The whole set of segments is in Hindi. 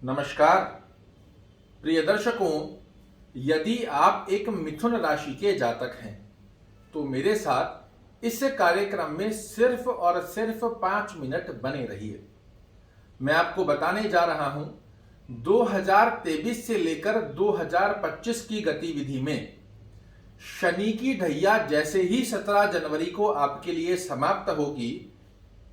नमस्कार प्रिय दर्शकों, यदि आप एक मिथुन राशि के जातक हैं तो मेरे साथ इस कार्यक्रम में सिर्फ और सिर्फ 5 मिनट बने रहिए। मैं आपको बताने जा रहा हूं 2023 से लेकर 2025 की गतिविधि में शनि की ढैया जैसे ही 17 जनवरी को आपके लिए समाप्त होगी,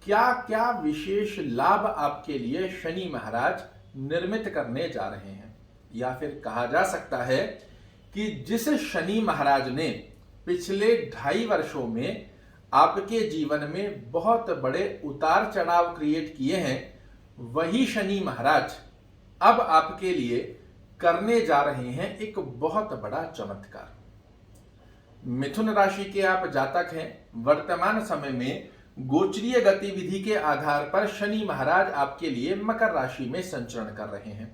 क्या क्या विशेष लाभ आपके लिए शनि महाराज निर्मित करने जा रहे हैं। या फिर कहा जा सकता है कि जिस शनि महाराज ने पिछले 2.5 वर्षों में आपके जीवन में बहुत बड़े उतार चढ़ाव क्रिएट किए हैं, वही शनि महाराज अब आपके लिए करने जा रहे हैं एक बहुत बड़ा चमत्कार। मिथुन राशि के आप जातक हैं। वर्तमान समय में गोचरीय गतिविधि के आधार पर शनि महाराज आपके लिए मकर राशि में संचरण कर रहे हैं।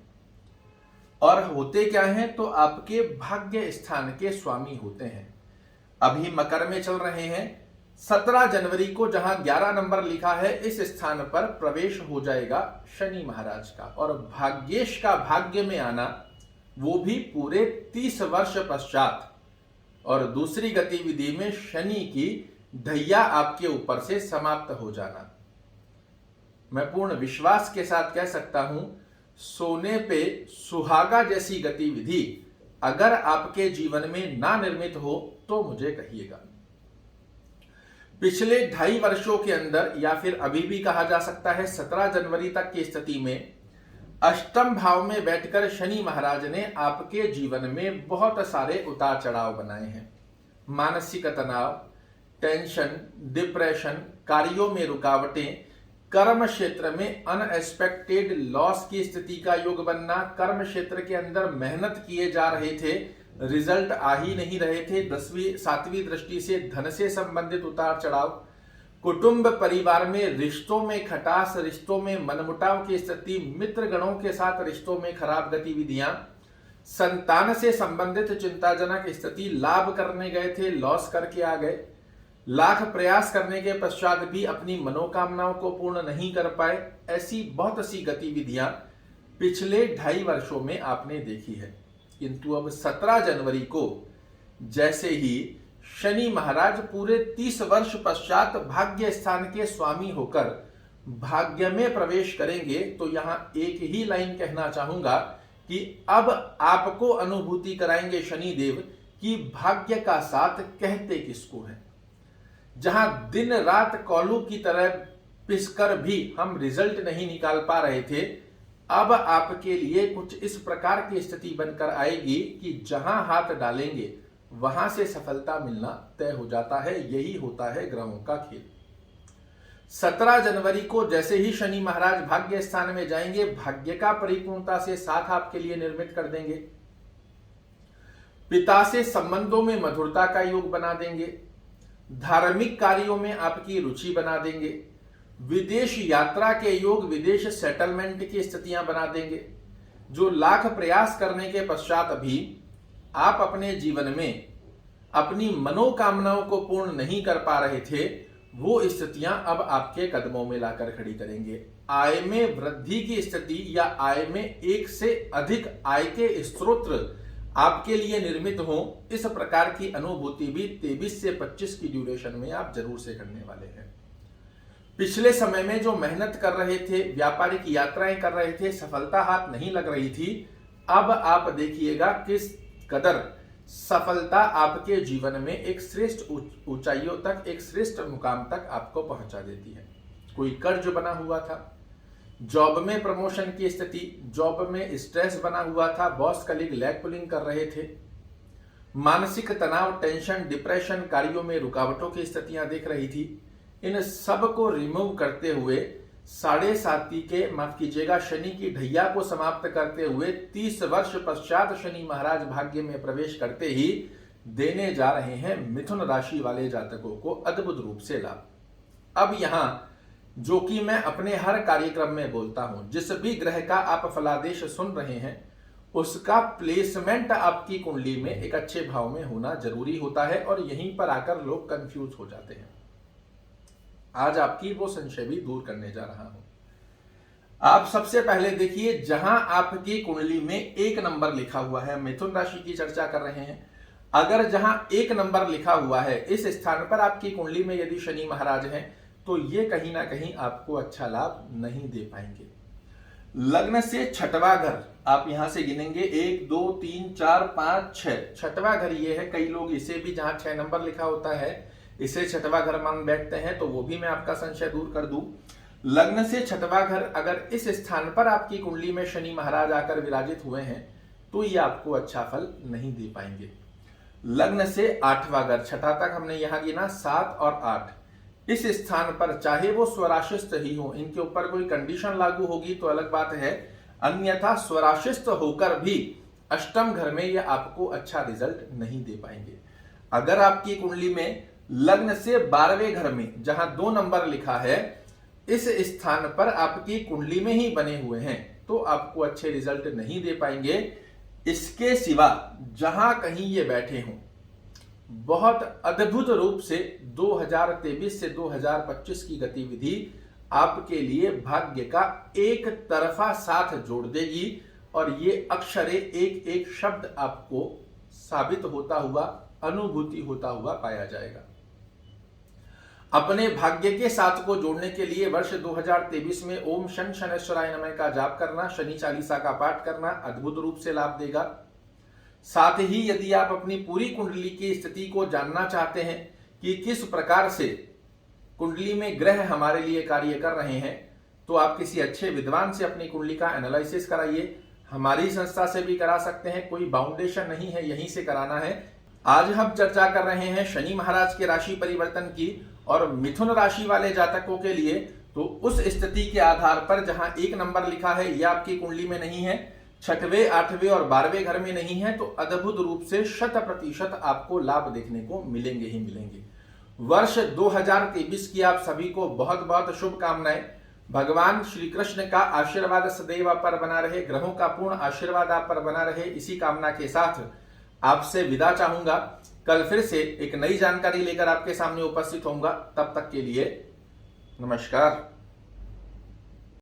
और होते क्या हैं तो आपके भाग्य स्थान के स्वामी होते हैं। अभी मकर में चल रहे हैं। 17 जनवरी को जहां 11 नंबर लिखा है, इस स्थान पर प्रवेश हो जाएगा शनि महाराज का, और भाग्येश का भाग्य में आना, वो भी पूरे 30 वर्ष पश्चात। और दूसरी गतिविधि में शनि की ढैया आपके ऊपर से समाप्त हो जाना। मैं पूर्ण विश्वास के साथ कह सकता हूं, सोने पे सुहागा जैसी गतिविधि अगर आपके जीवन में ना निर्मित हो तो मुझे कहिएगा। पिछले 2.5 वर्षों के अंदर, या फिर अभी भी कहा जा सकता है 17 जनवरी तक की स्थिति में, अष्टम भाव में बैठकर शनि महाराज ने आपके जीवन में बहुत सारे उतार चढ़ाव बनाए हैं। मानसिक तनाव, टेंशन, डिप्रेशन, कार्यों में रुकावटें, कर्म क्षेत्र में अनएक्सपेक्टेड लॉस की स्थिति का योग बनना, कर्म क्षेत्र के अंदर मेहनत किए जा रहे थे, रिजल्ट आ ही नहीं रहे थे, 10वीं 7वीं दृष्टि से धन से संबंधित उतार चढ़ाव, कुटुंब परिवार में रिश्तों में खटास, रिश्तों में मनमुटाव की स्थिति, मित्र गणों के साथ रिश्तों में खराब गतिविधियां, संतान से संबंधित चिंताजनक स्थिति, लाभ करने गए थे लॉस करके आ गए, लाख प्रयास करने के पश्चात भी अपनी मनोकामनाओं को पूर्ण नहीं कर पाए। ऐसी बहुत सी गतिविधियां पिछले 2.5 वर्षों में आपने देखी है। किंतु अब 17 जनवरी को जैसे ही शनि महाराज पूरे 30 वर्ष पश्चात भाग्य स्थान के स्वामी होकर भाग्य में प्रवेश करेंगे, तो यहां एक ही लाइन कहना चाहूंगा कि अब आपको अनुभूति कराएंगे शनि देव कि भाग्य का साथ कहते किसको है। जहां दिन रात कौलू की तरह पिसकर भी हम रिजल्ट नहीं निकाल पा रहे थे, अब आपके लिए कुछ इस प्रकार की स्थिति बनकर आएगी कि जहां हाथ डालेंगे वहां से सफलता मिलना तय हो जाता है। यही होता है ग्रहों का खेल। 17 जनवरी को जैसे ही शनि महाराज भाग्य स्थान में जाएंगे, भाग्य का परिपूर्णता से साथ आपके लिए निर्मित कर देंगे। पिता से संबंधों में मधुरता का योग बना देंगे। धार्मिक कार्यों में आपकी रुचि बना देंगे। विदेश यात्रा के योग, विदेश सेटलमेंट की स्थितियां बना देंगे। जो लाख प्रयास करने के पश्चात भी आप अपने जीवन में अपनी मनोकामनाओं को पूर्ण नहीं कर पा रहे थे, वो स्थितियां अब आपके कदमों में लाकर खड़ी करेंगे। आय में वृद्धि की स्थिति या आय में एक से अधिक आय के स्रोत आपके लिए निर्मित हो, इस प्रकार की अनुभूति भी 23 से 25 की ड्यूरेशन में आप जरूर से करने वाले हैं। पिछले समय में जो मेहनत कर रहे थे, व्यापारिक यात्राएं कर रहे थे, सफलता हाथ नहीं लग रही थी, अब आप देखिएगा किस कदर सफलता आपके जीवन में एक श्रेष्ठ ऊंचाइयों तक, एक श्रेष्ठ मुकाम तक आपको पहुंचा देती है। कोई कर्ज बना हुआ था, जॉब में प्रमोशन की स्थिति, जॉब में स्ट्रेस बना हुआ था, बॉस कलीग लैग पुलिंग कर रहे थे, मानसिक तनाव, टेंशन, डिप्रेशन, कार्यों में रुकावटों की स्थितियां दिख रही थी, इन सब को रिमूव करते हुए 7.5 के, माफ कीजिएगा, शनि की ढैया को समाप्त करते हुए 30 वर्ष पश्चात शनि महाराज भाग्य में प्रवेश करते ही देने जा रहे हैं मिथुन राशि वाले जातकों को अद्भुत रूप से लाभ। अब यहां जो कि मैं अपने हर कार्यक्रम में बोलता हूं, जिस भी ग्रह का आप फलादेश सुन रहे हैं उसका प्लेसमेंट आपकी कुंडली में एक अच्छे भाव में होना जरूरी होता है, और यहीं पर आकर लोग कंफ्यूज हो जाते हैं। आज आपकी वो संशय भी दूर करने जा रहा हूं। आप सबसे पहले देखिए, जहां आपकी कुंडली में 1 नंबर लिखा हुआ है, मिथुन राशि की चर्चा कर रहे हैं, अगर जहां 1 नंबर लिखा हुआ है इस स्थान पर आपकी कुंडली में यदि शनि महाराज हैं, तो ये कहीं ना कहीं आपको अच्छा लाभ नहीं दे पाएंगे। लग्न से छठवां घर आप यहां से गिनेंगे, 1 2 3 4 5 6, छठवां घर ये है। कई लोग इसे भी, जहां 6 नंबर लिखा होता है, इसे छठवां घर मान बैठते हैं, तो वो भी मैं आपका संशय दूर कर दूं। लग्न से छठवां घर अगर इस स्थान पर आपकी कुंडली में शनि महाराज आकर विराजित हुए हैं, तो ये आपको अच्छा फल नहीं दे पाएंगे। लग्न से 8वां घर, छठा तक हमने यहां गिना, 7 और 8, इस स्थान पर चाहे वो स्वराशिस्त ही हो, इनके ऊपर कोई कंडीशन लागू होगी तो अलग बात है, अन्यथा स्वराशिस्त होकर भी अष्टम घर में ये आपको अच्छा रिजल्ट नहीं दे पाएंगे। अगर आपकी कुंडली में लग्न से 12वें घर में जहां 2 नंबर लिखा है, इस स्थान पर आपकी कुंडली में ही बने हुए हैं, तो आपको अच्छे रिजल्ट नहीं दे पाएंगे। इसके सिवा जहां कहीं ये बैठे हों, बहुत अद्भुत रूप से 2023 से 2025 की गतिविधि आपके लिए भाग्य का एक तरफा साथ जोड़ देगी, और ये अक्षरे एक एक शब्द आपको साबित होता हुआ, अनुभूति होता हुआ पाया जाएगा। अपने भाग्य के साथ को जोड़ने के लिए वर्ष 2023 में ओम शन शनैश्वराय नमः का जाप करना, शनि चालीसा का पाठ करना अद्भुत रूप से लाभ देगा। साथ ही यदि आप अपनी पूरी कुंडली की स्थिति को जानना चाहते हैं कि किस प्रकार से कुंडली में ग्रह हमारे लिए कार्य कर रहे हैं, तो आप किसी अच्छे विद्वान से अपनी कुंडली का एनालिसिस कराइए। हमारी संस्था से भी करा सकते हैं, कोई बाउंडेशन नहीं है, यहीं से कराना है। आज हम चर्चा कर रहे हैं शनि महाराज के राशि परिवर्तन की, और मिथुन राशि वाले जातकों के लिए तो उस स्थिति के आधार पर जहां 1 नंबर लिखा है यह आपकी कुंडली में नहीं है, 6वें 8वें और 12वें घर में नहीं है, तो अद्भुत रूप से 100% आपको लाभ देखने को मिलेंगे ही मिलेंगे। वर्ष 2023 की आप सभी को बहुत बहुत शुभकामनाएं। भगवान श्री कृष्ण का आशीर्वाद सदैव आप पर बना रहे, ग्रहों का पूर्ण आशीर्वाद आप पर बना रहे, इसी कामना के साथ आपसे विदा चाहूंगा। कल फिर से एक नई जानकारी लेकर आपके सामने उपस्थित होऊंगा। तब तक के लिए नमस्कार।